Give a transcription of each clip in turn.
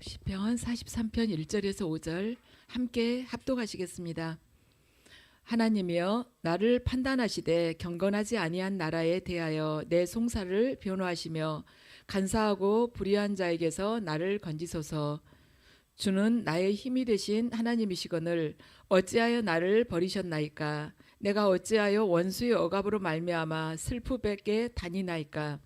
시편 43편 1절에서 5절 함께 합독하시겠습니다. 하나님이여 나를 판단하시되 경건하지 아니한 나라에 대하여 내 송사를 변호하시며 간사하고 불의한 자에게서 나를 건지소서. 주는 나의 힘이 되신 하나님이시거늘 어찌하여 나를 버리셨나이까. 내가 어찌하여 원수의 억압으로 말미암아 슬프게 다니나이까.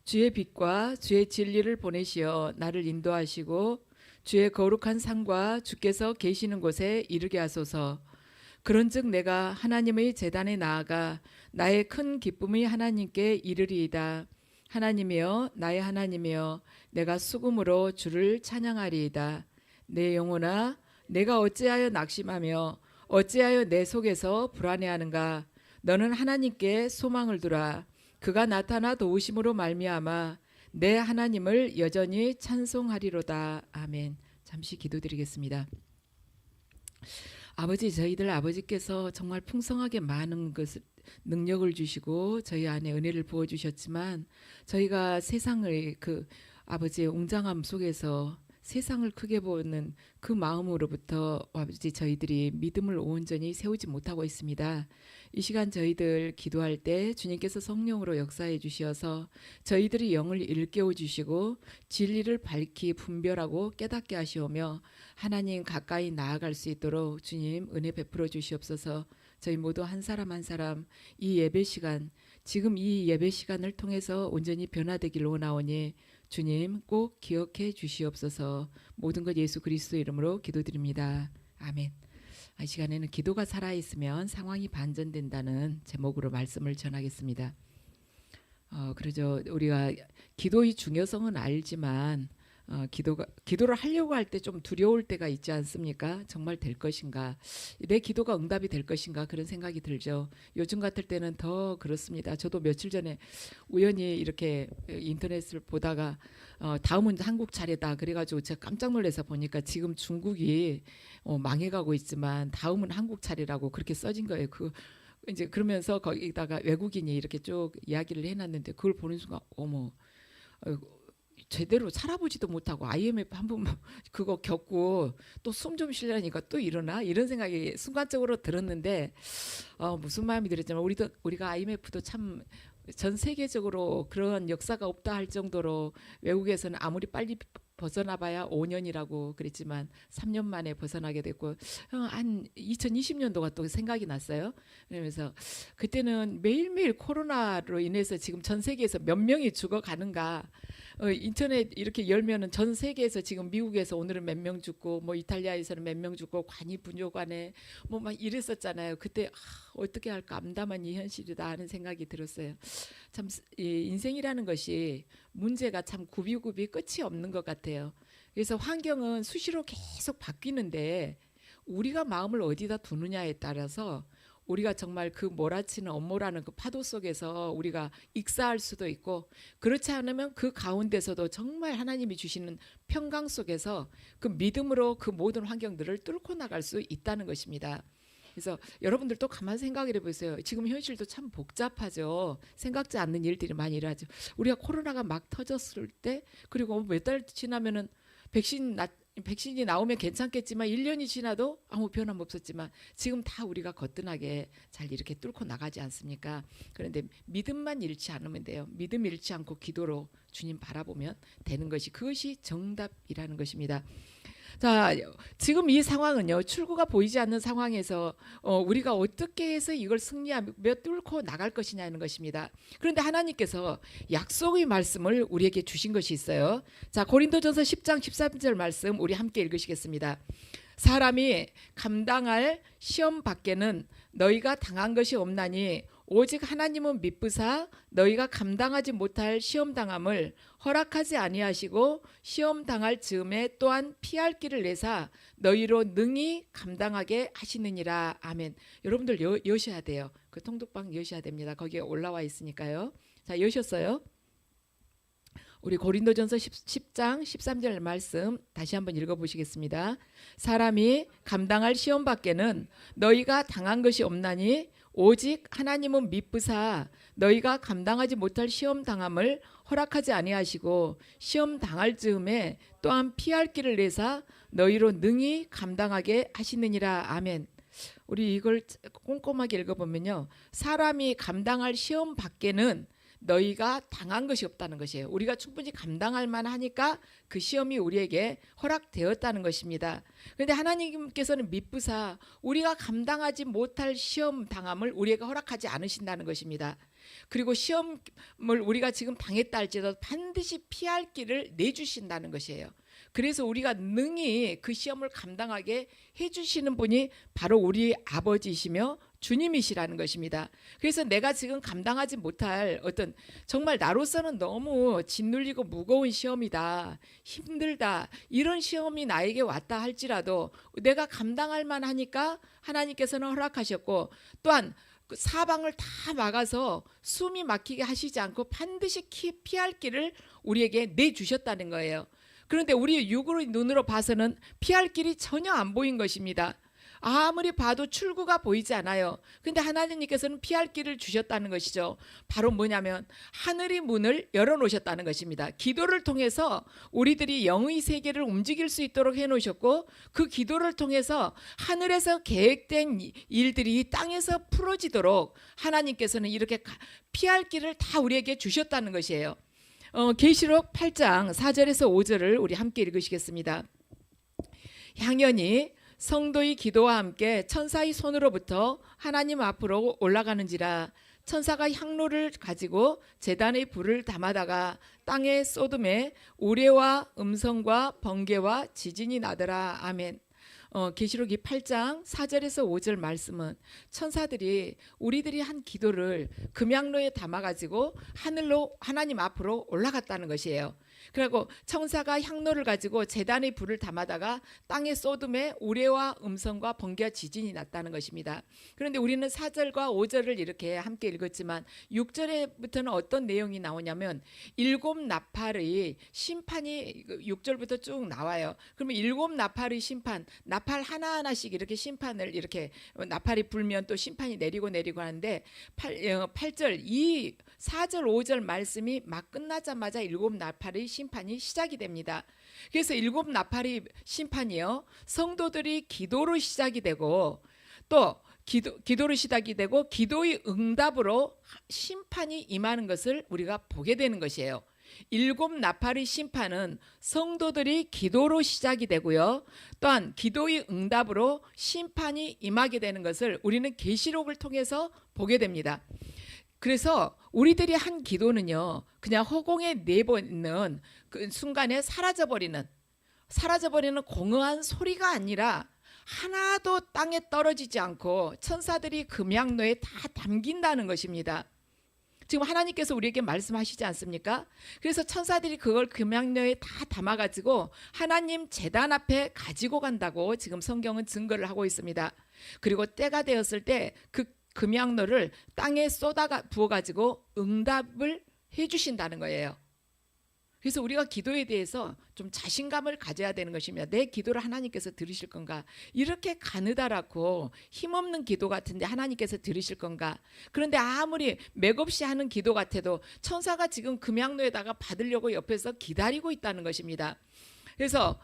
주의 빛과 주의 진리를 보내시어 나를 인도하시고 주의 거룩한 산과 주께서 계시는 곳에 이르게 하소서. 그런즉 내가 하나님의 제단에 나아가 나의 큰 기쁨의 하나님께 이르리이다. 하나님이여 나의 하나님이여 내가 수금으로 주를 찬양하리이다. 내 영혼아 내가 어찌하여 낙심하며 어찌하여 내 속에서 불안해하는가. 너는 하나님께 소망을 두라. 그가 나타나 도우심으로 말미암아 내 하나님을 여전히 찬송하리로다. 아멘. 잠시 기도드리겠습니다. 아버지, 저희들 아버지께서 정말 풍성하게 많은 것을 능력을 주시고 저희 안에 은혜를 부어 주셨지만 저희가 세상의 그 아버지의 웅장함 속에서 세상을 크게 보는 그 마음으로부터 아버지 저희들이 믿음을 온전히 세우지 못하고 있습니다. 이 시간 저희들 기도할 때 주님께서 성령으로 역사해 주시어서 저희들이 영을 일깨워 주시고 진리를 밝히 분별하고 깨닫게 하시오며 하나님 가까이 나아갈 수 있도록 주님 은혜 베풀어 주시옵소서. 저희 모두 한 사람 한 사람 이 예배 시간, 지금 이 예배 시간을 통해서 온전히 변화되기를 원하오니 주님 꼭 기억해 주시옵소서. 모든 것 예수 그리스도 이름으로 기도드립니다. 아멘. 이 시간에는 기도가 살아있으면 상황이 반전된다는 제목으로 말씀을 전하겠습니다. 그러죠. 우리가 기도의 중요성은 알지만 기도를 하려고 할 때 좀 두려울 때가 있지 않습니까? 정말 될 것인가? 내 기도가 응답이 될 것인가? 그런 생각이 들죠. 요즘 같을 때는 더 그렇습니다. 저도 며칠 전에 우연히 이렇게 인터넷을 보다가 다음은 한국 차례다 그래가지고 제가 깜짝 놀라서 보니까 지금 중국이 망해가고 있지만 다음은 한국 차례라고 그렇게 써진 거예요. 이제 그러면서 거기다가 외국인이 이렇게 쭉 이야기를 해놨는데 그걸 보는 순간 어머. 제대로 살아보지도 못하고 IMF 한 번 그거 겪고 또 숨 좀 쉬려니까 또 일어나 이런 생각이 순간적으로 들었는데 무슨 마음이 들었지만 우리가 IMF도 참 전 세계적으로 그런 역사가 없다 할 정도로 외국에서는 아무리 빨리 벗어나봐야 5년이라고 그랬지만 3년 만에 벗어나게 됐고 한 2020년도가 또 생각이 났어요. 그러면서 그때는 매일매일 코로나로 인해서 지금 전 세계에서 몇 명이 죽어가는가. 인터넷 이렇게 열면은 전 세계에서 지금 미국에서 오늘은 몇 명 죽고 뭐 이탈리아에서는 몇 명 죽고 관이 분뇨관에 뭐 막 이랬었잖아요. 그때 어떻게 할까 암담한 이 현실이다 하는 생각이 들었어요. 참 인생이라는 것이 문제가 참 굽이굽이 끝이 없는 것 같아요. 그래서 환경은 수시로 계속 바뀌는데 우리가 마음을 어디다 두느냐에 따라서 우리가 정말 그 몰아치는 업무라는 그 파도 속에서 우리가 익사할 수도 있고 그렇지 않으면 그 가운데서도 정말 하나님이 주시는 평강 속에서 그 믿음으로 그 모든 환경들을 뚫고 나갈 수 있다는 것입니다. 그래서 여러분들도 가만 생각해 보세요. 지금 현실도 참 복잡하죠. 생각지 않는 일들이 많이 일어나죠. 우리가 코로나가 막 터졌을 때 그리고 몇 달 지나면은 백신이 나오면 괜찮겠지만 1년이 지나도 아무 변함 없었지만 지금 다 우리가 거뜬하게 잘 이렇게 뚫고 나가지 않습니까? 그런데 믿음만 잃지 않으면 돼요. 믿음 잃지 않고 기도로 주님 바라보면 되는 것이 그것이 정답이라는 것입니다. 자, 지금 이 상황은요. 출구가 보이지 않는 상황에서 우리가 어떻게 해서 이걸 승리하며 뚫고 나갈 것이냐는 것입니다. 그런데 하나님께서 약속의 말씀을 우리에게 주신 것이 있어요. 자, 고린도전서 10장 13절 말씀 우리 함께 읽으시겠습니다. 사람이 감당할 시험 밖에는 너희가 당한 것이 없나니 오직 하나님은 미쁘사 너희가 감당하지 못할 시험 당함을 허락하지 아니하시고 시험 당할 즈음에 또한 피할 길을 내사 너희로 능히 감당하게 하시느니라. 아멘. 여러분들 여셔야 돼요. 그 통독방 여셔야 됩니다. 거기에 올라와 있으니까요. 자, 여셨어요? 우리 고린도전서 10장 13절 말씀 다시 한번 읽어보시겠습니다. 사람이 감당할 시험 밖에는 너희가 당한 것이 없나니 오직 하나님은 미쁘사 너희가 감당하지 못할 시험 당함을 허락하지 아니하시고 시험 당할 즈음에 또한 피할 길을 내사 너희로 능히 감당하게 하시느니라. 아멘. 우리 이걸 꼼꼼하게 읽어보면요, 사람이 감당할 시험 밖에는 너희가 당한 것이 없다는 것이에요. 우리가 충분히 감당할 만하니까 그 시험이 우리에게 허락되었다는 것입니다. 그런데 하나님께서는 미쁘사 우리가 감당하지 못할 시험 당함을 우리에게 허락하지 않으신다는 것입니다. 그리고 시험을 우리가 지금 당했다 할지라도 반드시 피할 길을 내주신다는 것이에요. 그래서 우리가 능히 그 시험을 감당하게 해주시는 분이 바로 우리 아버지이시며 주님이시라는 것입니다. 그래서 내가 지금 감당하지 못할 어떤 정말 나로서는 너무 짓눌리고 무거운 시험이다, 힘들다, 이런 시험이 나에게 왔다 할지라도 내가 감당할 만하니까 하나님께서는 허락하셨고, 또한 그 사방을 다 막아서 숨이 막히게 하시지 않고 반드시 피할 길을 우리에게 내주셨다는 거예요. 그런데 우리 육으로 눈으로 봐서는 피할 길이 전혀 안 보인 것입니다. 아무리 봐도 출구가 보이지 않아요. 근데 하나님께서는 피할 길을 주셨다는 것이죠. 바로 뭐냐면 하늘이 문을 열어놓으셨다는 것입니다. 기도를 통해서 우리들이 영의 세계를 움직일 수 있도록 해놓으셨고, 그 기도를 통해서 하늘에서 계획된 일들이 땅에서 풀어지도록 하나님께서는 이렇게 피할 길을 다 우리에게 주셨다는 것이에요. 계시록 8장 4절에서 5절을 우리 함께 읽으시겠습니다. 향연이 성도의 기도와 함께 천사의 손으로부터 하나님 앞으로 올라가는지라. 천사가 향로를 가지고 제단의 불을 담아다가 땅에 쏟음에 우레와 음성과 번개와 지진이 나더라. 아멘. 계시록 8장 4절에서 5절 말씀은 천사들이 우리들이 한 기도를 금양로에 담아가지고 하늘로 하나님 앞으로 올라갔다는 것이에요. 그리고 천사가 향로를 가지고 제단의 불을 담아다가 땅에 쏟음에 우레와 음성과 번개와 지진이 났다는 것입니다. 그런데 우리는 4절과 5절을 이렇게 함께 읽었지만 6절에부터는 어떤 내용이 나오냐면 일곱 나팔의 심판이 6절부터 쭉 나와요. 그러면 일곱 나팔의 심판, 나팔 하나하나씩 이렇게 심판을, 이렇게 나팔이 불면 또 심판이 내리고 하는데 8절, 이 4절 5절 말씀이 막 끝나자마자 일곱 나팔의 심판이 시작이 됩니다. 그래서 일곱 나팔의 심판이요, 성도들이 기도로 시작이 되고 또 기도로 시작이 되고 기도의 응답으로 심판이 임하는 것을 우리가 보게 되는 것이에요. 일곱 나팔의 심판은 성도들이 기도로 시작이 되고요, 또한 기도의 응답으로 심판이 임하게 되는 것을 우리는 계시록을 통해서 보게 됩니다. 그래서 우리들이 한 기도는요, 그냥 허공에 내보는 그 순간에 사라져버리는 공허한 소리가 아니라 하나도 땅에 떨어지지 않고 천사들이 금양로에 다 담긴다는 것입니다. 지금 하나님께서 우리에게 말씀하시지 않습니까? 그래서 천사들이 그걸 금양로에 다 담아가지고 하나님 제단 앞에 가지고 간다고 지금 성경은 증거를 하고 있습니다. 그리고 때가 되었을 때 그 금양로를 땅에 쏟아가 부어가지고 응답을 해주신다는 거예요. 그래서 우리가 기도에 대해서 좀 자신감을 가져야 되는 것입니다. 내 기도를 하나님께서 들으실 건가? 이렇게 가느다랗고 힘없는 기도 같은데 하나님께서 들으실 건가? 그런데 아무리 맥없이 하는 기도 같아도 천사가 지금 금양로에다가 받으려고 옆에서 기다리고 있다는 것입니다. 그래서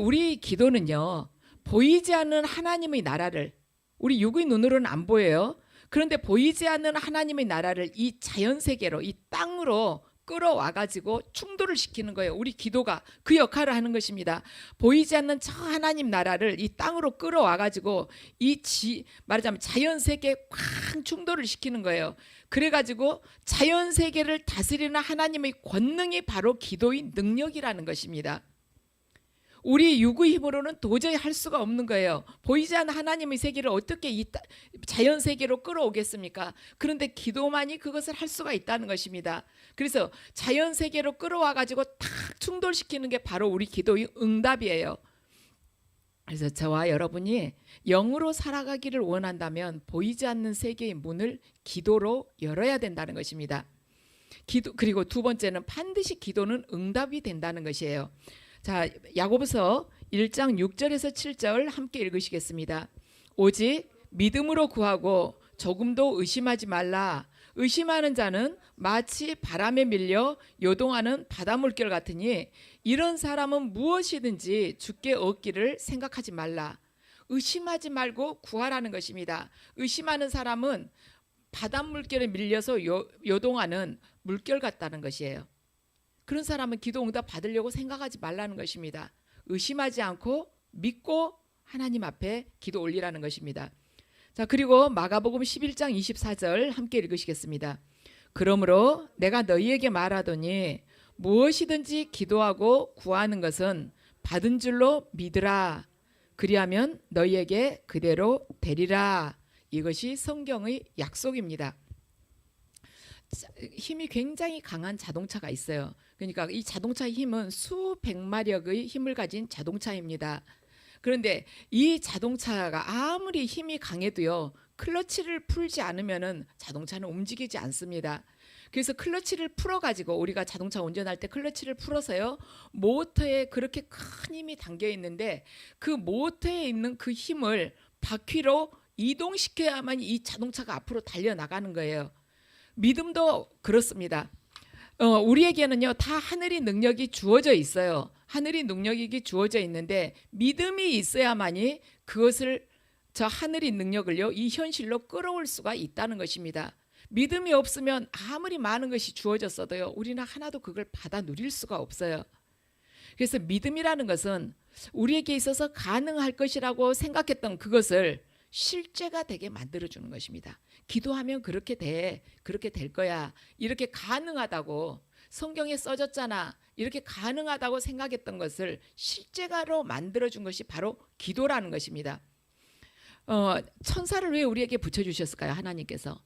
우리 기도는요, 보이지 않는 하나님의 나라를, 우리 육의 눈으로는 안 보여요. 그런데 보이지 않는 하나님의 나라를 이 자연 세계로, 이 땅으로 끌어와 가지고 충돌을 시키는 거예요. 우리 기도가 그 역할을 하는 것입니다. 보이지 않는 저 하나님 나라를 이 땅으로 끌어와 가지고 말하자면 자연 세계에 쾅 충돌을 시키는 거예요. 그래 가지고 자연 세계를 다스리는 하나님의 권능이 바로 기도의 능력이라는 것입니다. 우리 육의 힘으로는 도저히 할 수가 없는 거예요. 보이지 않는 하나님의 세계를 어떻게 이 자연 세계로 끌어오겠습니까? 그런데 기도만이 그것을 할 수가 있다는 것입니다. 그래서 자연 세계로 끌어와 가지고 탁 충돌시키는 게 바로 우리 기도의 응답이에요. 그래서 저와 여러분이 영으로 살아가기를 원한다면 보이지 않는 세계의 문을 기도로 열어야 된다는 것입니다. 그리고 두 번째는 반드시 기도는 응답이 된다는 것이에요. 자, 야고보서 1장 6절에서 7절 함께 읽으시겠습니다. 오직 믿음으로 구하고 조금도 의심하지 말라. 의심하는 자는 마치 바람에 밀려 요동하는 바다 물결 같으니 이런 사람은 무엇이든지 주께 얻기를 생각하지 말라. 의심하지 말고 구하라는 것입니다. 의심하는 사람은 바다 물결에 밀려서 요동하는 물결 같다는 것이에요. 그런 사람은 기도 응답 받으려고 생각하지 말라는 것입니다. 의심하지 않고 믿고 하나님 앞에 기도 올리라는 것입니다. 자, 그리고 마가복음 11장 24절 함께 읽으시겠습니다. 그러므로 내가 너희에게 말하더니 무엇이든지 기도하고 구하는 것은 받은 줄로 믿으라. 그리하면 너희에게 그대로 되리라. 이것이 성경의 약속입니다. 힘이 굉장히 강한 자동차가 있어요. 그러니까 이 자동차의 힘은 수백마력의 힘을 가진 자동차입니다. 그런데 이 자동차가 아무리 힘이 강해도요, 클러치를 풀지 않으면은 자동차는 움직이지 않습니다. 그래서 클러치를 풀어가지고 우리가 자동차 운전할 때 클러치를 풀어서요, 모터에 그렇게 큰 힘이 담겨 있는데 그 모터에 있는 그 힘을 바퀴로 이동시켜야만 이 자동차가 앞으로 달려나가는 거예요. 믿음도 그렇습니다. 우리에게는요, 다 하늘의 능력이 주어져 있어요. 하늘의 능력이 주어져 있는데 믿음이 있어야만이 그것을, 저 하늘의 능력을요, 이 현실로 끌어올 수가 있다는 것입니다. 믿음이 없으면 아무리 많은 것이 주어졌어도요, 우리는 하나도 그걸 받아 누릴 수가 없어요. 그래서 믿음이라는 것은 우리에게 있어서 가능할 것이라고 생각했던 그것을 실제가 되게 만들어주는 것입니다. 기도하면 그렇게 돼, 그렇게 될 거야, 이렇게 가능하다고 성경에 써졌잖아, 이렇게 가능하다고 생각했던 것을 실제가로 만들어준 것이 바로 기도라는 것입니다. 천사를 왜 우리에게 붙여주셨을까요? 하나님께서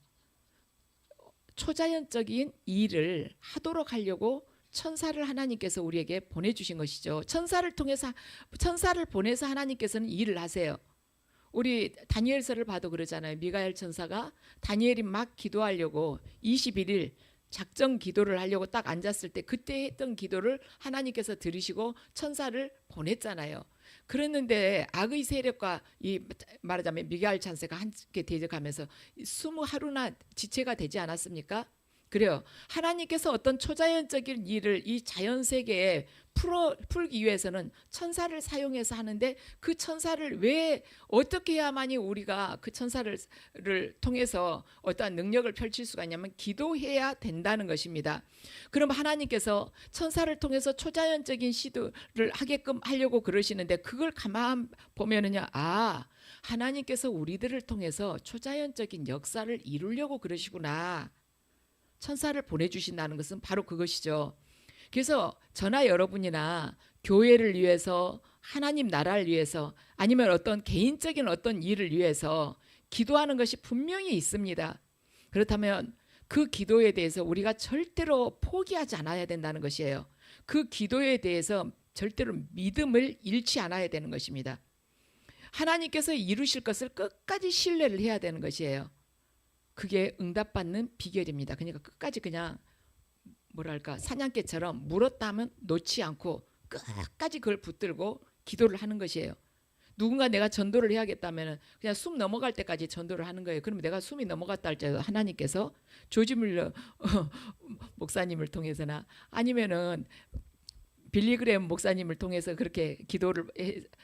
초자연적인 일을 하도록 하려고 천사를 하나님께서 우리에게 보내주신 것이죠. 천사를 보내서 하나님께서는 일을 하세요. 우리 다니엘서를 봐도 그러잖아요. 미가엘 천사가 다니엘이 막 기도하려고 21일 작정 기도를 하려고 딱 앉았을 때 그때 했던 기도를 하나님께서 들으시고 천사를 보냈잖아요. 그랬는데 악의 세력과 이 말하자면 미가엘 천사가 함께 대적하면서 20하루나 지체가 되지 않았습니까? 그래요. 하나님께서 어떤 초자연적인 일을 이 자연 세계에 풀기 위해서는 천사를 사용해서 하는데 그 천사를 왜 어떻게 해야만이 우리가 그 천사를 통해서 어떠한 능력을 펼칠 수가 있냐면 기도해야 된다는 것입니다. 그럼 하나님께서 천사를 통해서 초자연적인 시도를 하게끔 하려고 그러시는데 그걸 가만 보면은요, 하나님께서 우리들을 통해서 초자연적인 역사를 이루려고 그러시구나. 천사를 보내주신다는 것은 바로 그것이죠. 그래서 저나 여러분이나 교회를 위해서, 하나님 나라를 위해서, 아니면 어떤 개인적인 어떤 일을 위해서 기도하는 것이 분명히 있습니다. 그렇다면 그 기도에 대해서 우리가 절대로 포기하지 않아야 된다는 것이에요. 그 기도에 대해서 절대로 믿음을 잃지 않아야 되는 것입니다. 하나님께서 이루실 것을 끝까지 신뢰를 해야 되는 것이에요. 그게 응답받는 비결입니다. 그러니까 끝까지 그냥 뭐랄까 사냥개처럼 물었다 하면 놓지 않고 끝까지 그걸 붙들고 기도를 하는 것이에요. 누군가 내가 전도를 해야겠다면 그냥 숨 넘어갈 때까지 전도를 하는 거예요. 그러면 내가 숨이 넘어갔다 할지라도 하나님께서 조지 밀러 목사님을 통해서나 아니면은 빌리그레임 목사님을 통해서 그렇게 기도를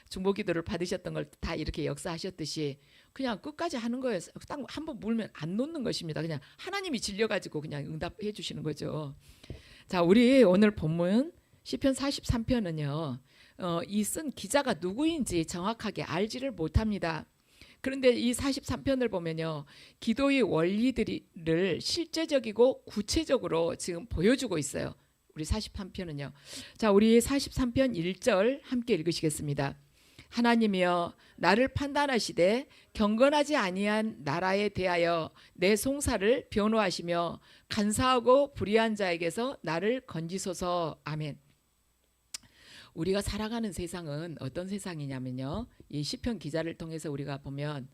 중보 기도를 받으셨던 걸 다 이렇게 역사하셨듯이 그냥 끝까지 하는 거예요. 딱 한번 물면 안 놓는 것입니다. 그냥 하나님이 질려가지고 그냥 응답해 주시는 거죠. 자, 우리 오늘 본문 시편 43편은요. 이 쓴 기자가 누구인지 정확하게 알지를 못합니다. 그런데 이 43편을 보면요, 기도의 원리들을 실제적이고 구체적으로 지금 보여주고 있어요. 우리 43편은요. 자, 우리 43편 1절 함께 읽으시겠습니다. 하나님이여 나를 판단하시되 경건하지 아니한 나라에 대하여 내 송사를 변호하시며 간사하고 불의한 자에게서 나를 건지소서. 아멘. 우리가 살아가는 세상은 어떤 세상이냐면요, 이 시편 기자를 통해서 우리가 보면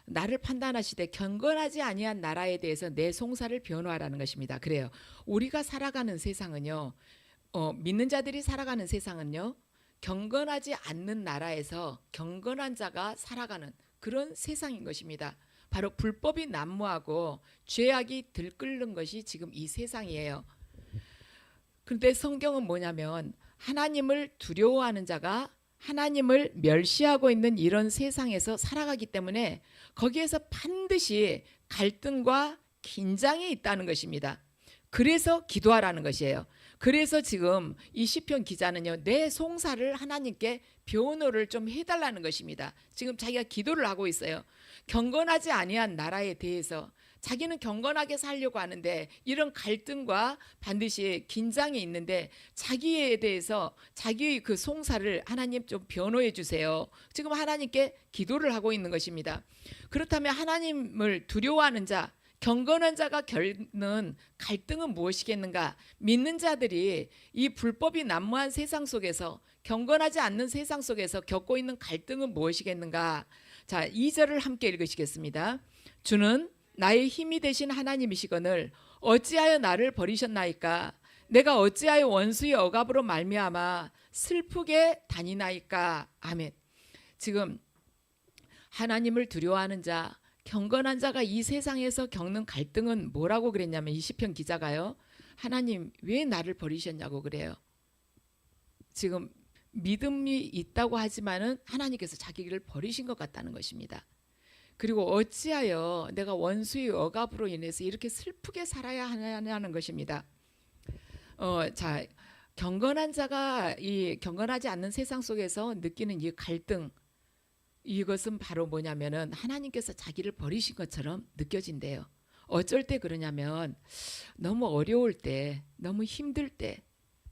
나를 판단하시되 경건하지 아니한 나라에 대해서 내 송사를 변호하라는 것입니다. 그래요. 우리가 살아가는 세상은요, 믿는 자들이 살아가는 세상은요, 경건하지 않는 나라에서 경건한 자가 살아가는 그런 세상인 것입니다. 바로 불법이 난무하고 죄악이 들끓는 것이 지금 이 세상이에요. 그런데 성경은 뭐냐면 하나님을 두려워하는 자가 하나님을 멸시하고 있는 이런 세상에서 살아가기 때문에 거기에서 반드시 갈등과 긴장이 있다는 것입니다. 그래서 기도하라는 것이에요. 그래서 지금 이 시편 기자는요, 내 송사를 하나님께 변호를 좀 해달라는 것입니다. 지금 자기가 기도를 하고 있어요. 경건하지 아니한 나라에 대해서 자기는 경건하게 살려고 하는데 이런 갈등과 반드시 긴장이 있는데 자기에 대해서 자기의 그 송사를 하나님 좀 변호해 주세요. 지금 하나님께 기도를 하고 있는 것입니다. 그렇다면 하나님을 두려워하는 자, 경건한 자가 겪는 갈등은 무엇이겠는가? 믿는 자들이 이 불법이 난무한 세상 속에서, 경건하지 않는 세상 속에서 겪고 있는 갈등은 무엇이겠는가? 자, 2절을 함께 읽으시겠습니다. 주는 나의 힘이 되신 하나님이시거늘 어찌하여 나를 버리셨나이까? 내가 어찌하여 원수의 억압으로 말미암아 슬프게 다니나이까? 아멘. 지금 하나님을 두려워하는 자, 경건한 자가 이 세상에서 겪는 갈등은 뭐라고 그랬냐면 이 시편 기자가요, 하나님 왜 나를 버리셨냐고 그래요. 지금 믿음이 있다고 하지만은 하나님께서 자기를 버리신 것 같다는 것입니다. 그리고 어찌하여 내가 원수의 억압으로 인해서 이렇게 슬프게 살아야 하냐는 것입니다. 자, 경건한 자가 이 경건하지 않는 세상 속에서 느끼는 이 갈등, 이것은 바로 뭐냐면은 하나님께서 자기를 버리신 것처럼 느껴진대요. 어쩔 때 그러냐면 너무 어려울 때, 너무 힘들 때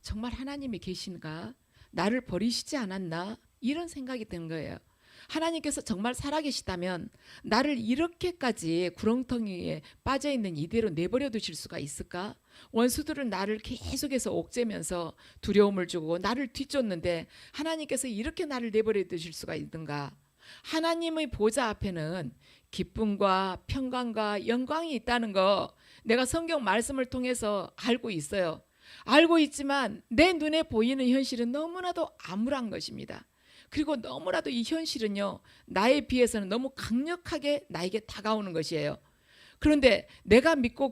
정말 하나님이 계신가? 나를 버리시지 않았나? 이런 생각이 드는 거예요. 하나님께서 정말 살아계시다면 나를 이렇게까지 구렁텅이에 빠져있는 이대로 내버려 두실 수가 있을까? 원수들은 나를 계속해서 옥죄면서 두려움을 주고 나를 뒤쫓는데 하나님께서 이렇게 나를 내버려 두실 수가 있는가? 하나님의 보좌 앞에는 기쁨과 평강과 영광이 있다는 거 내가 성경 말씀을 통해서 알고 있어요. 알고 있지만 내 눈에 보이는 현실은 너무나도 암울한 것입니다. 그리고 너무나도 이 현실은요, 나에 비해서는 너무 강력하게 나에게 다가오는 것이에요. 그런데 내가 믿고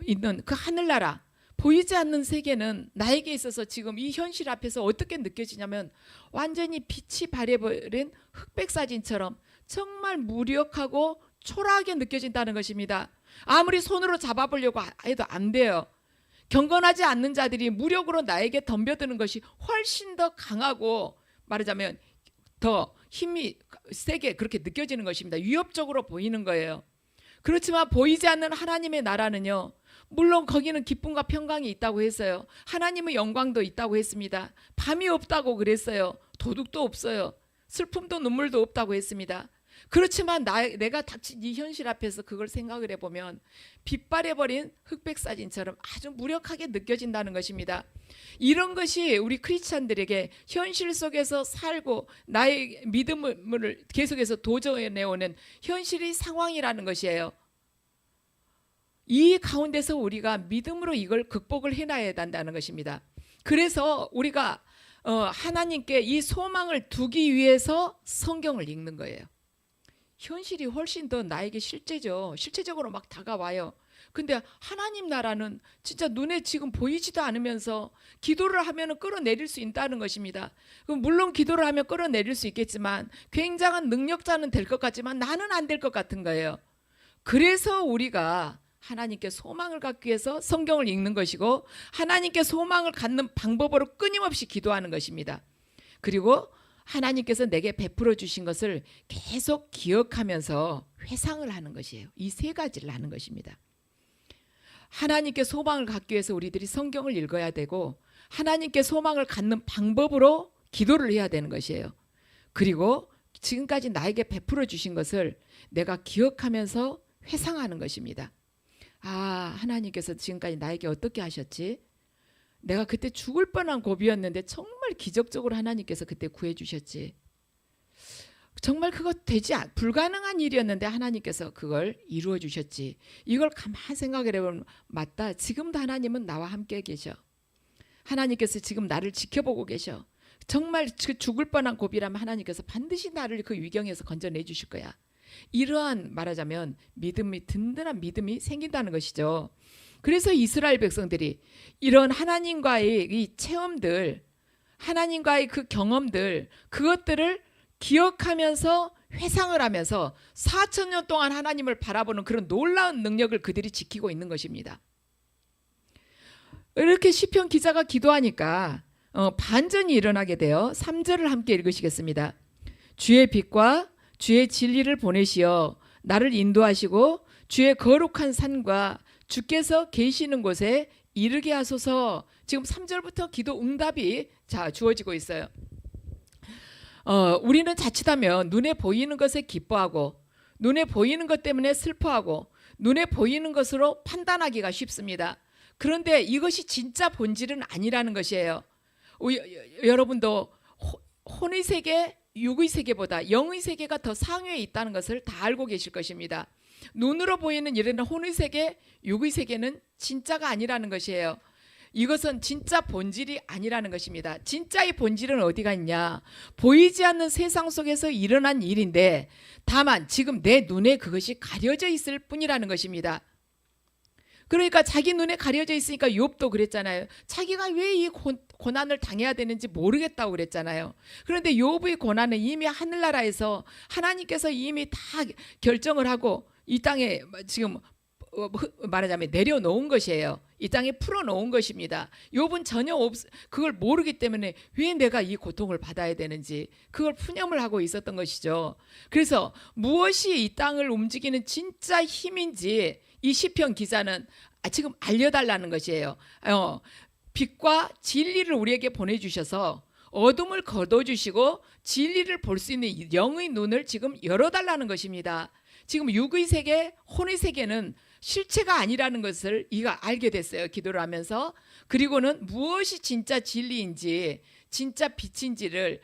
있는 그 하늘나라, 보이지 않는 세계는 나에게 있어서 지금 이 현실 앞에서 어떻게 느껴지냐면 완전히 빛이 발해버린 흑백 사진처럼 정말 무력하고 초라하게 느껴진다는 것입니다. 아무리 손으로 잡아보려고 해도 안 돼요. 경건하지 않는 자들이 무력으로 나에게 덤벼드는 것이 훨씬 더 강하고, 말하자면 더 힘이 세게 그렇게 느껴지는 것입니다. 위협적으로 보이는 거예요. 그렇지만 보이지 않는 하나님의 나라는요, 물론 거기는 기쁨과 평강이 있다고 했어요. 하나님의 영광도 있다고 했습니다. 밤이 없다고 그랬어요. 도둑도 없어요. 슬픔도 눈물도 없다고 했습니다. 그렇지만 내가 닥친 이 현실 앞에서 그걸 생각을 해보면 빛발해버린 흑백 사진처럼 아주 무력하게 느껴진다는 것입니다. 이런 것이 우리 크리스찬들에게 현실 속에서 살고 나의 믿음을 계속해서 도전해오는 현실의 상황이라는 것이에요. 이 가운데서 우리가 믿음으로 이걸 극복을 해놔야 한다는 것입니다. 그래서 우리가 하나님께 이 소망을 두기 위해서 성경을 읽는 거예요. 현실이 훨씬 더 나에게 실제적으로 막 다가와요. 근데 하나님 나라는 진짜 눈에 지금 보이지도 않으면서 기도를 하면 끌어내릴 수 있다는 것입니다. 물론 기도를 하면 끌어내릴 수 있겠지만 굉장한 능력자는 될 것 같지만 나는 안 될 것 같은 거예요. 그래서 우리가 하나님께 소망을 갖기 위해서 성경을 읽는 것이고 하나님께 소망을 갖는 방법으로 끊임없이 기도하는 것입니다. 그리고 하나님께서 내게 베풀어 주신 것을 계속 기억하면서 회상을 하는 것이에요. 이 세 가지를 하는 것입니다. 하나님께 소망을 갖기 위해서 우리들이 성경을 읽어야 되고 하나님께 소망을 갖는 방법으로 기도를 해야 되는 것이에요. 그리고 지금까지 나에게 베풀어 주신 것을 내가 기억하면서 회상하는 것입니다. 아, 하나님께서 지금까지 나에게 어떻게 하셨지? 내가 그때 죽을 뻔한 고비였는데 정말 기적적으로 하나님께서 그때 구해주셨지. 정말 그거 불가능한 일이었는데 하나님께서 그걸 이루어 주셨지. 이걸 가만히 생각을 해보면 맞다. 지금도 하나님은 나와 함께 계셔. 하나님께서 지금 나를 지켜보고 계셔. 정말 그 죽을 뻔한 고비라면 하나님께서 반드시 나를 그 위경에서 건져내 주실 거야. 이러한 말하자면 믿음이 든든한 믿음이 생긴다는 것이죠. 그래서 이스라엘 백성들이 이런 하나님과의 이 체험들, 하나님과의 그 경험들, 그것들을 기억하면서 회상을 하면서 4,000년 동안 하나님을 바라보는 그런 놀라운 능력을 그들이 지키고 있는 것입니다. 이렇게 시편 기자가 기도하니까 반전이 일어나게 돼요. 3절을 함께 읽으시겠습니다. 주의 빛과 주의 진리를 보내시어 나를 인도하시고 주의 거룩한 산과 주께서 계시는 곳에 이르게 하소서. 지금 3절부터 기도 응답이 주어지고 있어요. 우리는 자칫하면 눈에 보이는 것에 기뻐하고 눈에 보이는 것 때문에 슬퍼하고 눈에 보이는 것으로 판단하기가 쉽습니다. 그런데 이것이 진짜 본질은 아니라는 것이에요. 여러분도 혼의 세계, 육의 세계보다 영의 세계가 더 상위에 있다는 것을 다 알고 계실 것입니다. 눈으로 보이는 이런 혼의 세계, 육의 세계는 진짜가 아니라는 것이에요. 이것은 진짜 본질이 아니라는 것입니다. 진짜의 본질은 어디가 있냐? 보이지 않는 세상 속에서 일어난 일인데 다만 지금 내 눈에 그것이 가려져 있을 뿐이라는 것입니다. 그러니까 자기 눈에 가려져 있으니까 욥도 그랬잖아요. 자기가 왜 이 고난을 당해야 되는지 모르겠다고 그랬잖아요. 그런데 욥의 고난은 이미 하늘나라에서 하나님께서 이미 다 결정을 하고 이 땅에 지금 말하자면 내려놓은 것이에요. 이 땅에 풀어놓은 것입니다. 욥은 전혀 그걸 모르기 때문에 왜 내가 이 고통을 받아야 되는지 그걸 푸념을 하고 있었던 것이죠. 그래서 무엇이 이 땅을 움직이는 진짜 힘인지 이 시편 기자는 지금 알려달라는 것이에요. 빛과 진리를 우리에게 보내주셔서 어둠을 거둬주시고 진리를 볼 수 있는 영의 눈을 지금 열어달라는 것입니다. 지금 육의 세계, 혼의 세계는 실체가 아니라는 것을 이가 알게 됐어요. 기도를 하면서. 그리고는 무엇이 진짜 진리인지 진짜 빛인지를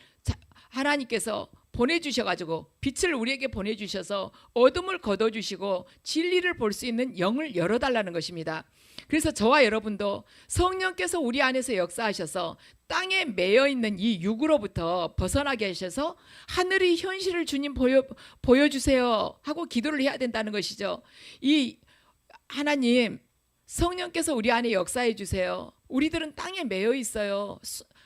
하나님께서 보내주셔가지고 빛을 우리에게 보내주셔서 어둠을 거둬주시고 진리를 볼 수 있는 영을 열어달라는 것입니다. 그래서 저와 여러분도 성령께서 우리 안에서 역사하셔서 땅에 매여있는 이 육으로부터 벗어나게 하셔서 하늘의 현실을 주님 보여주세요 하고 기도를 해야 된다는 것이죠. 이 하나님, 성령께서 우리 안에 역사해 주세요. 우리들은 땅에 매여 있어요.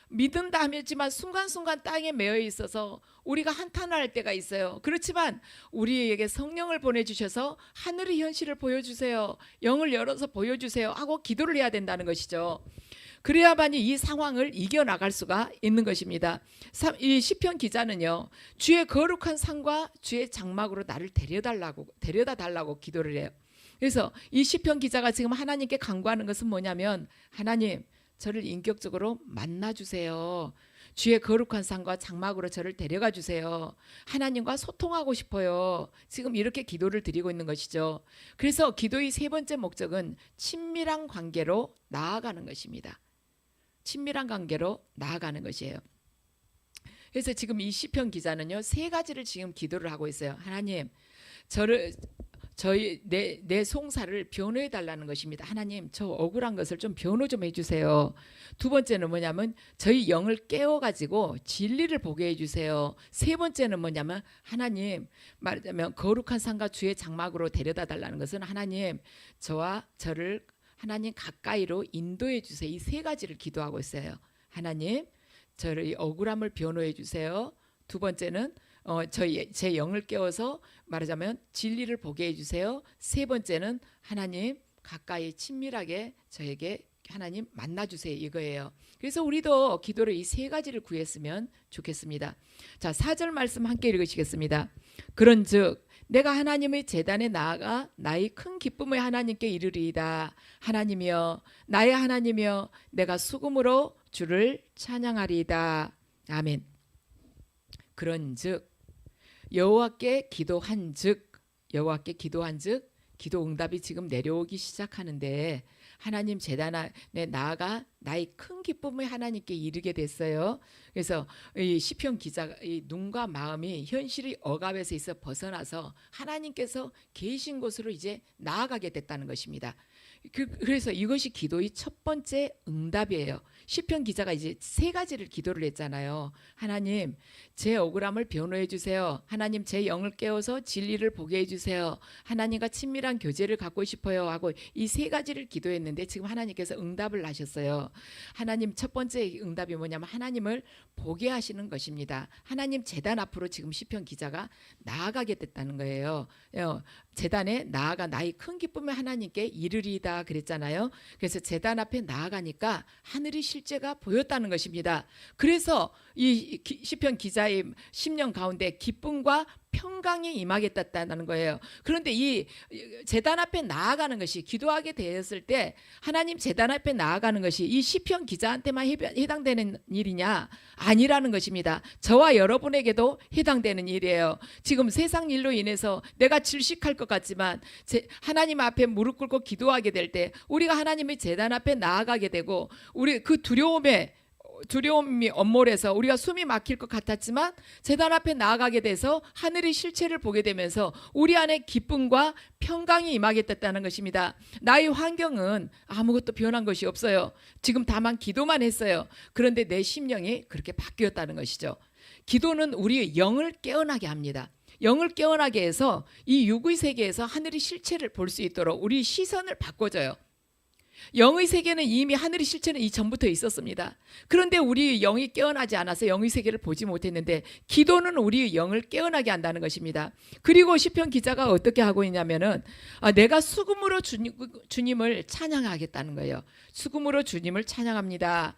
믿는다 하지만 순간순간 땅에 매여 있어서 우리가 한탄할 때가 있어요. 그렇지만 우리에게 성령을 보내주셔서 하늘의 현실을 보여주세요. 영을 열어서 보여주세요 하고 기도를 해야 된다는 것이죠. 그래야만이 이 상황을 이겨나갈 수가 있는 것입니다. 이 시편 기자는요, 주의 거룩한 산과 주의 장막으로 나를 데려다 달라고 기도를 해요. 그래서 이 시편 기자가 지금 하나님께 간구하는 것은 뭐냐면, 하나님, 저를 인격적으로 만나주세요. 주의 거룩한 산과 장막으로 저를 데려가 주세요. 하나님과 소통하고 싶어요. 지금 이렇게 기도를 드리고 있는 것이죠. 그래서 기도의 세 번째 목적은 친밀한 관계로 나아가는 것입니다. 친밀한 관계로 나아가는 것이에요. 그래서 지금 이 시편 기자는요, 세 가지를 지금 기도를 하고 있어요. 하나님, 내 송사를 변호해 달라는 것입니다. 하나님, 저 억울한 것을 좀 변호 좀 해주세요. 두 번째는 뭐냐면 저희 영을 깨워가지고 진리를 보게 해주세요. 세 번째는 뭐냐면 하나님, 말하자면 거룩한 산과 주의 장막으로 데려다 달라는 것은 하나님, 저와 저를 하나님 가까이로 인도해 주세요. 이 세 가지를 기도하고 있어요. 하나님, 저를 억울함을 변호해 주세요. 두 번째는 제 영을 깨워서 말하자면 진리를 보게 해주세요. 세 번째는 하나님, 가까이 친밀하게 저에게 하나님 만나주세요, 이거예요. 그래서 우리도 기도를 이 세 가지를 구했으면 좋겠습니다. 자, 4절 말씀 함께 읽으시겠습니다. 그런즉 내가 하나님의 제단에 나아가 나의 큰 기쁨의 하나님께 이르리이다. 하나님이여, 나의 하나님이여, 내가 수금으로 주를 찬양하리이다. 아멘. 그런즉 여호와께 기도한즉 기도 응답이 지금 내려오기 시작하는데 하나님 제단에 나아가 나의 큰 기쁨을 하나님께 이르게 됐어요. 그래서 이 시편 기자가 이 눈과 마음이 현실의 억압에서 있어 벗어나서 하나님께서 계신 곳으로 이제 나아가게 됐다는 것입니다. 그래서 이것이 기도의 첫 번째 응답이에요. 시편 기자가 이제 세 가지를 기도를 했잖아요. 하나님, 제 억울함을 변호해 주세요. 하나님, 제 영을 깨워서 진리를 보게 해 주세요. 하나님과 친밀한 교제를 갖고 싶어요 하고 이 세 가지를 기도했는데 지금 하나님께서 응답을 하셨어요. 하나님 첫 번째 응답이 뭐냐면 하나님을 보게 하시는 것입니다. 하나님 제단 앞으로 지금 시편 기자가 나아가게 됐다는 거예요. 제단에 나아가 나의 큰 기쁨에 하나님께 이르리이다 그랬잖아요. 그래서 제단 앞에 나아가니까 하늘의 실제가 보였다는 것입니다. 그래서 이 시편 기자의 심령 가운데 기쁨과 평강이 임하겠다는 거예요. 그런데 이 제단 앞에 나아가는 것이 기도하게 되었을 때 하나님 제단 앞에 나아가는 것이 이 시편 기자한테만 해당되는 일이냐? 아니라는 것입니다. 저와 여러분에게도 해당되는 일이에요. 지금 세상 일로 인해서 내가 질식할 것 같지만 하나님 앞에 무릎 꿇고 기도하게 될 때 우리가 하나님의 제단 앞에 나아가게 되고 우리 그 두려움이 엄몰해서 우리가 숨이 막힐 것 같았지만 제단 앞에 나아가게 돼서 하늘의 실체를 보게 되면서 우리 안에 기쁨과 평강이 임하겠다는 것입니다. 나의 환경은 아무것도 변한 것이 없어요. 지금 다만 기도만 했어요. 그런데 내 심령이 그렇게 바뀌었다는 것이죠. 기도는 우리의 영을 깨어나게 합니다. 영을 깨어나게 해서 이 육의 세계에서 하늘의 실체를 볼 수 있도록 우리 시선을 바꿔줘요. 영의 세계는 이미 하늘의 실체는 이전부터 있었습니다. 그런데 우리 영이 깨어나지 않아서 영의 세계를 보지 못했는데 기도는 우리의 영을 깨어나게 한다는 것입니다. 그리고 시편 기자가 어떻게 하고 있냐면은 내가 수금으로 주님을 찬양하겠다는 거예요. 수금으로 주님을 찬양합니다.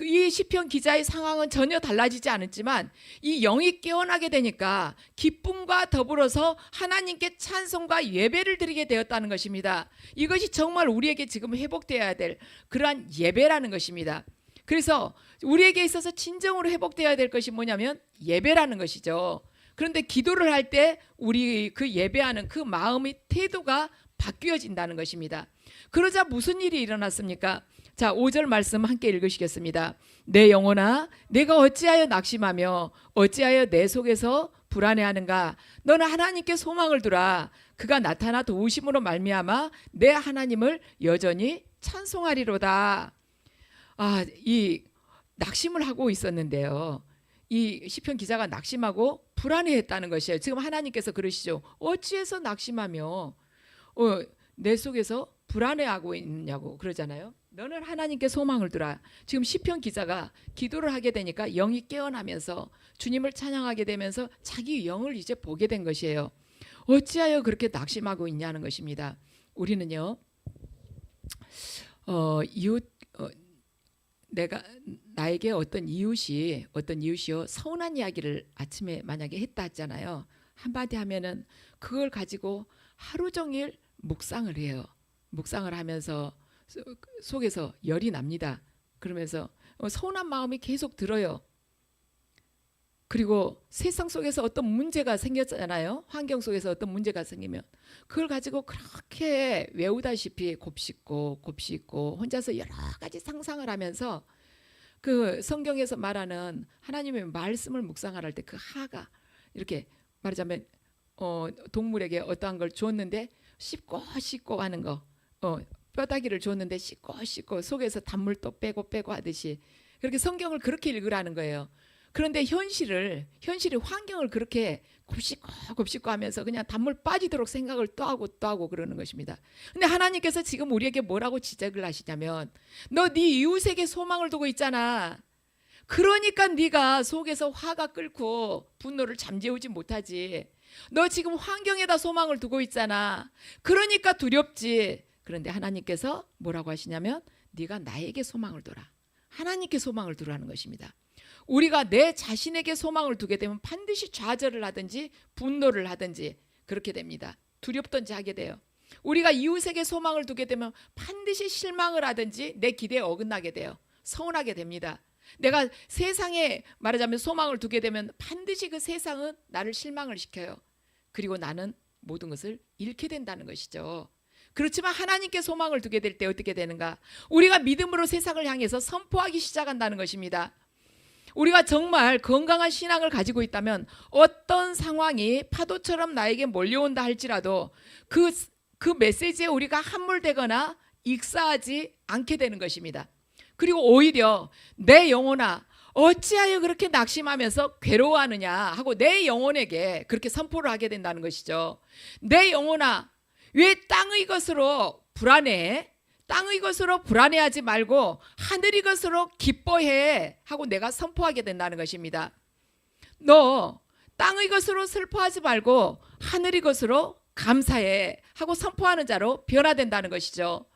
이 시편 기자의 상황은 전혀 달라지지 않았지만 이 영이 깨어나게 되니까 기쁨과 더불어서 하나님께 찬송과 예배를 드리게 되었다는 것입니다. 이것이 정말 우리에게 지금 회복되어야 될 그러한 예배라는 것입니다. 그래서 우리에게 있어서 진정으로 회복되어야 될 것이 뭐냐면 예배라는 것이죠. 그런데 기도를 할 때 우리 그 예배하는 그 마음의 태도가 바뀌어진다는 것입니다. 그러자 무슨 일이 일어났습니까? 자, 5절 말씀 함께 읽으시겠습니다. 내 영혼아, 내가 어찌하여 낙심하며 어찌하여 내 속에서 불안해하는가? 너는 하나님께 소망을 두라. 그가 나타나 도우심으로 말미암아 내 하나님을 여전히 찬송하리로다. 이 낙심을 하고 있었는데요. 이 시편 기자가 낙심하고 불안해했다는 것이에요. 지금 하나님께서 그러시죠. 어찌해서 낙심하며 내 속에서 불안해하고 있냐고 그러잖아요. 너는 하나님께 소망을 두라. 지금 시편 기자가 기도를 하게 되니까 영이 깨어나면서 주님을 찬양하게 되면서 자기 영을 이제 보게 된 것이에요. 어찌하여 그렇게 낙심하고 있냐는 것입니다. 우리는요, 나에게 어떤 이웃이요 서운한 이야기를 아침에 만약에 했다 했잖아요. 한마디 하면은 그걸 가지고 하루 종일 묵상을 해요. 묵상을 하면서 속에서 열이 납니다. 그러면서 서운한 마음이 계속 들어요. 그리고 세상 속에서 어떤 문제가 생겼잖아요. 환경 속에서 어떤 문제가 생기면 그걸 가지고 그렇게 외우다시피 곱씹고 혼자서 여러 가지 상상을 하면서 그 성경에서 말하는 하나님의 말씀을 묵상할 때 그 하가 이렇게 말하자면 동물에게 어떠한 걸 줬는데 씹고 하는 거, 뼈다귀를 줬는데 씹고 속에서 단물 또 빼고 하듯이 그렇게 성경을 그렇게 읽으라는 거예요. 그런데 현실이 환경을 그렇게 곱씹고 하면서 그냥 단물 빠지도록 생각을 또 하고 그러는 것입니다. 근데 하나님께서 지금 우리에게 뭐라고 지적을 하시냐면 너 네 이웃에게 소망을 두고 있잖아. 그러니까 네가 속에서 화가 끓고 분노를 잠재우지 못하지. 너 지금 환경에다 소망을 두고 있잖아. 그러니까 두렵지. 그런데 하나님께서 뭐라고 하시냐면 네가 나에게 소망을 둬라. 하나님께 소망을 두라는 것입니다. 우리가 내 자신에게 소망을 두게 되면 반드시 좌절을 하든지 분노를 하든지 그렇게 됩니다. 두렵든지 하게 돼요. 우리가 이웃에게 소망을 두게 되면 반드시 실망을 하든지 내 기대에 어긋나게 돼요. 서운하게 됩니다. 내가 세상에 말하자면 소망을 두게 되면 반드시 그 세상은 나를 실망을 시켜요. 그리고 나는 모든 것을 잃게 된다는 것이죠. 그렇지만 하나님께 소망을 두게 될 때 어떻게 되는가? 우리가 믿음으로 세상을 향해서 선포하기 시작한다는 것입니다. 우리가 정말 건강한 신앙을 가지고 있다면 어떤 상황이 파도처럼 나에게 몰려온다 할지라도 그 메시지에 우리가 함몰되거나 익사하지 않게 되는 것입니다. 그리고 오히려 내 영혼아 어찌하여 그렇게 낙심하면서 괴로워하느냐 하고 내 영혼에게 그렇게 선포를 하게 된다는 것이죠. 내 영혼아 왜 땅의 것으로 불안해? 땅의 것으로 불안해하지 말고 하늘의 것으로 기뻐해 하고 내가 선포하게 된다는 것입니다. 너 땅의 것으로 슬퍼하지 말고 하늘의 것으로 감사해 하고 선포하는 자로 변화된다는 것이죠.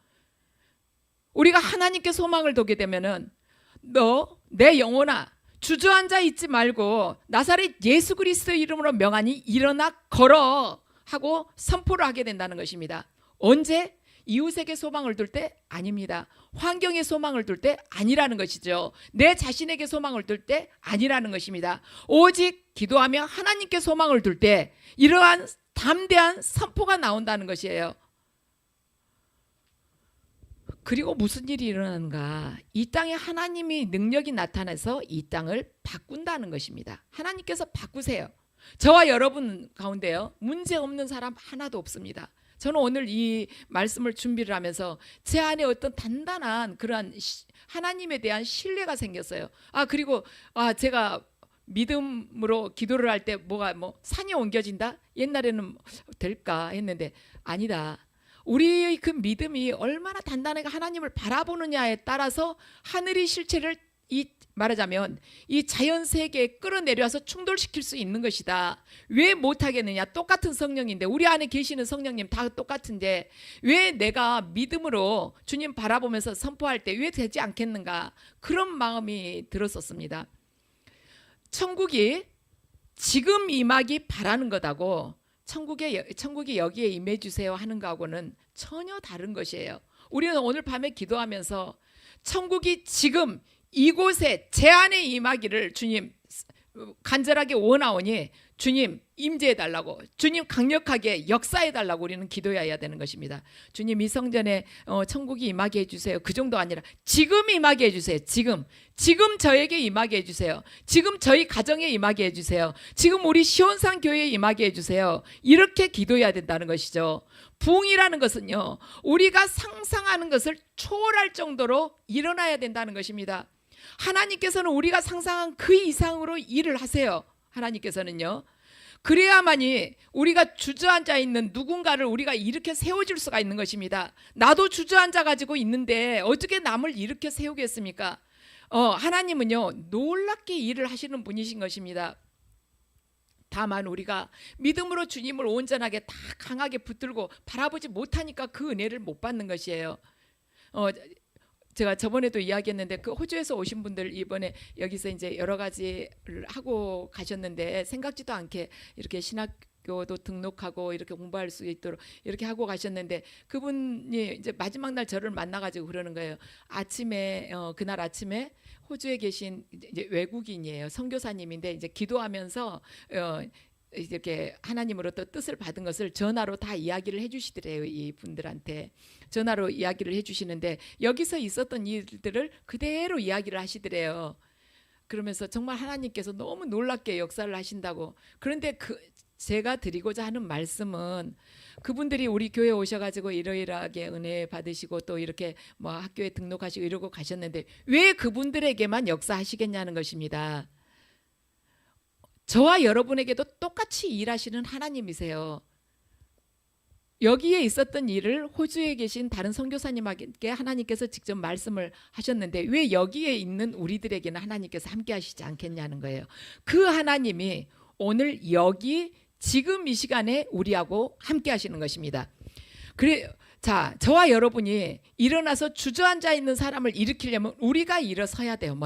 우리가 하나님께 소망을 두게 되면은 너 내 영혼아 주저앉아 있지 말고 나사렛 예수 그리스도의 이름으로 명하니 일어나 걸어 하고 선포를 하게 된다는 것입니다. 언제? 이웃에게 소망을 둘 때? 아닙니다. 환경에 소망을 둘 때? 아니라는 것이죠. 내 자신에게 소망을 둘 때? 아니라는 것입니다. 오직 기도하며 하나님께 소망을 둘 때 이러한 담대한 선포가 나온다는 것이에요. 그리고 무슨 일이 일어나는가? 이 땅에 하나님이 능력이 나타나서 이 땅을 바꾼다는 것입니다. 하나님께서 바꾸세요. 저와 여러분 가운데요 문제 없는 사람 하나도 없습니다. 저는 오늘 이 말씀을 준비를 하면서 제 안에 어떤 단단한 그러한 하나님에 대한 신뢰가 생겼어요. 그리고 제가 믿음으로 기도를 할 때 산이 옮겨진다? 옛날에는 될까 했는데 아니다. 우리의 그 믿음이 얼마나 단단하게 하나님을 바라보느냐에 따라서 하늘의 실체를 말하자면 이 자연 세계에 끌어내려와서 충돌시킬 수 있는 것이다. 왜 못하겠느냐? 똑같은 성령인데 우리 안에 계시는 성령님 다 똑같은데 왜 내가 믿음으로 주님 바라보면서 선포할 때 왜 되지 않겠는가? 그런 마음이 들었었습니다. 천국이 지금 임하기 바라는 것하고 천국이 여기에 임해 주세요 하는 거하고는 전혀 다른 것이에요. 우리는 오늘 밤에 기도하면서 천국이 지금 이곳에 제 안에 임하기를 주님 간절하게 원하오니 주님 임재해달라고, 주님 강력하게 역사해달라고 우리는 기도해야 되는 것입니다. 주님 이 성전에 천국이 임하게 해주세요. 그 정도 아니라 지금 임하게 해주세요. 지금 저에게 임하게 해주세요. 지금 저희 가정에 임하게 해주세요. 지금 우리 시온산 교회에 임하게 해주세요. 이렇게 기도해야 된다는 것이죠. 부흥이라는 것은요 우리가 상상하는 것을 초월할 정도로 일어나야 된다는 것입니다. 하나님께서는 우리가 상상한 그 이상으로 일을 하세요. 하나님께서는요. 그래야만이 우리가 주저앉아 있는 누군가를 우리가 일으켜 세워줄 수가 있는 것입니다. 나도 주저앉아 가지고 있는데 어떻게 남을 일으켜 세우겠습니까? 하나님은요 놀랍게 일을 하시는 분이신 것입니다. 다만 우리가 믿음으로 주님을 온전하게 다 강하게 붙들고 바라보지 못하니까 그 은혜를 못 받는 것이에요. 제가 저번에도 이야기했는데 그 호주에서 오신 분들 이번에 여기서 이제 여러 가지를 하고 가셨는데 생각지도 않게 이렇게 신학교도 등록하고 이렇게 공부할 수 있도록 이렇게 하고 가셨는데 그분이 이제 마지막 날 저를 만나가지고 그러는 거예요. 그날 아침에 호주에 계신 이제 외국인이에요. 선교사님인데 이제 기도하면서 이렇게 하나님으로부터 뜻을 받은 것을 전화로 다 이야기를 해주시더래요. 이 분들한테 전화로 이야기를 해주시는데 여기서 있었던 일들을 그대로 이야기를 하시더래요. 그러면서 정말 하나님께서 너무 놀랍게 역사를 하신다고. 그런데 제가 드리고자 하는 말씀은 그분들이 우리 교회에 오셔가지고 이러이러하게 은혜 받으시고 또 이렇게 학교에 등록하시고 이러고 가셨는데 왜 그분들에게만 역사하시겠냐는 것입니다. 저와 여러분에게도 똑같이 일하시는 하나님이세요. 여기에 있었던 일을 호주에 계신 다른 선교사님에게 하나님께서 직접 말씀을 하셨는데 왜 여기에 있는 우리들에게는 하나님께서 함께 하시지 않겠냐는 거예요. 그 하나님이 오늘 여기 지금 이 시간에 우리하고 함께 하시는 것입니다. 저와 여러분이 일어나서 주저앉아 있는 사람을 일으키려면 우리가 일어서야 돼요.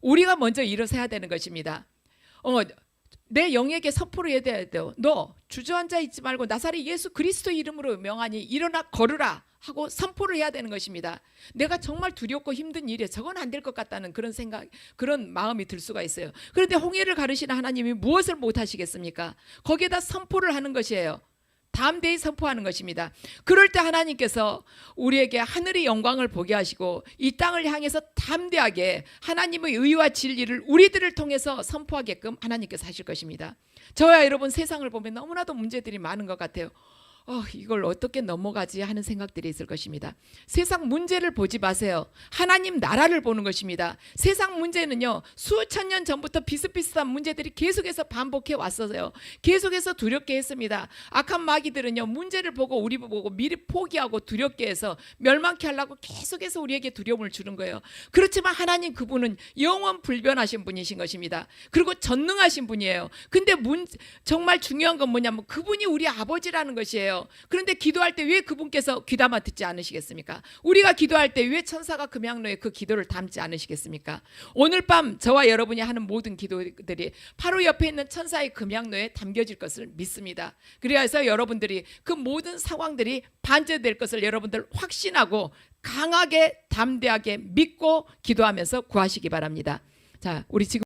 우리가 먼저 일어서야 되는 것입니다. 내 영에게 선포를 해야 돼요. 너 주저앉아 있지 말고 나사렛 예수 그리스도 이름으로 명하니 일어나 걸으라 하고 선포를 해야 되는 것입니다. 내가 정말 두렵고 힘든 일에 저건 안 될 것 같다는 그런 생각, 그런 마음이 들 수가 있어요. 그런데 홍해를 가르시는 하나님이 무엇을 못하시겠습니까? 거기에다 선포를 하는 것이에요. 담대히 선포하는 것입니다. 그럴 때 하나님께서 우리에게 하늘의 영광을 보게 하시고 이 땅을 향해서 담대하게 하나님의 의와 진리를 우리들을 통해서 선포하게끔 하나님께서 하실 것입니다. 저와 여러분 세상을 보면 너무나도 문제들이 많은 것 같아요. 이걸 어떻게 넘어가지 하는 생각들이 있을 것입니다. 세상 문제를 보지 마세요. 하나님 나라를 보는 것입니다. 세상 문제는요, 수천 년 전부터 비슷비슷한 문제들이 계속해서 반복해 왔어요. 계속해서 두렵게 했습니다. 악한 마귀들은요, 문제를 보고 우리 보고 미리 포기하고 두렵게 해서 멸망케 하려고 계속해서 우리에게 두려움을 주는 거예요. 그렇지만 하나님, 그분은 영원 불변하신 분이신 것입니다. 그리고 전능하신 분이에요. 근데 정말 중요한 건 뭐냐면 그분이 우리 아버지라는 것이에요. 그런데 기도할 때 왜 그분께서 귀담아 듣지 않으시겠습니까? 우리가 기도할 때 왜 천사가 금양로에 그 기도를 담지 않으시겠습니까? 오늘 밤 저와 여러분이 하는 모든 기도들이 바로 옆에 있는 천사의 금양로에 담겨질 것을 믿습니다. 그래서 여러분들이 그 모든 상황들이 반전될 것을 여러분들 확신하고 강하게 담대하게 믿고 기도하면서 구하시기 바랍니다. 자, 우리 지금